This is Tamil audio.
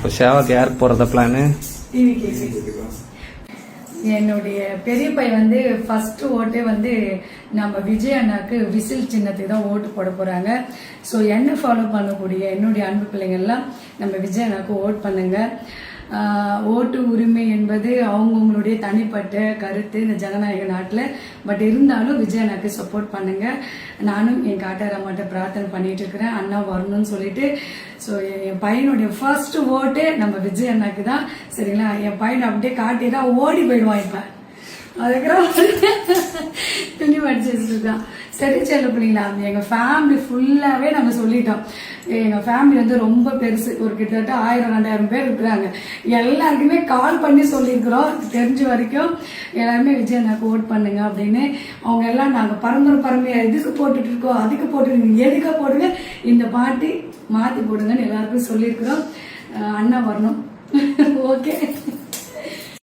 இப்போ சேவாக்கு யாருக்கு போகிறத பிளானு? என்னுடைய பெரிய பையன் வந்து ஃபர்ஸ்ட் ஓட்டே வந்து நம்ம விஜய் அண்ணாக்கு விசில் சின்னத்துக்கு தான் ஓட்டு போட போறாங்க. ஸோ என்ன ஃபாலோ பண்ணக்கூடிய என்னுடைய அன்பு பிள்ளைங்க எல்லாம் நம்ம விஜய் அண்ணாக்கு ஓட் பண்ணுங்க. ஓட்டு உரிமை என்பது அவங்கவுங்களுடைய தனிப்பட்ட கருத்து இந்த ஜனநாயக நாட்டில். பட் இருந்தாலும் விஜய் அண்ணாக்கு சப்போர்ட் பண்ணுங்க. நானும் என் காட்டாரம்மாட்ட பிரார்த்தனை பண்ணிட்டு இருக்கிறேன், அண்ணா வரணும்னு சொல்லிட்டு. ஸோ என் பையனுடைய ஃபர்ஸ்ட் ஓட்டே நம்ம விஜய் அண்ணாக்கு தான். சரிங்களா? என் பையனை அப்படியே காட்டினா ஓடி போயிடுவான். இப்ப அதுக்கப்புறம் துணி மடிச்சு இருக்கான். சரி செல்ல பிள்ளைங்களா, எங்க ஃபேமிலி ஃபுல்லாவே நம்ம சொல்லிட்டோம். எங்க ஃபேமிலி வந்து ரொம்ப பெருசு, ஒரு கிட்டத்தட்ட 1000-2000 பேர் இருக்கிறாங்க. எல்லாருக்குமே கால் பண்ணி சொல்லியிருக்கிறோம். தெரிஞ்ச வரைக்கும் எல்லாருமே விஜய் அண்ணாக்கு ஓட் பண்ணுங்க அப்படின்னு. அவங்க எல்லாம் நாங்க பரம்பரையா எதுக்கு போட்டுட்டு இருக்கோம், அதுக்கு போட்டுருக்கீங்க, எதுக்கு போடுங்க, இந்த பாட்டி மாத்தி போடுங்கன்னு எல்லாருக்கும் சொல்லியிருக்கிறோம். அண்ணா வரணும். ஓகே.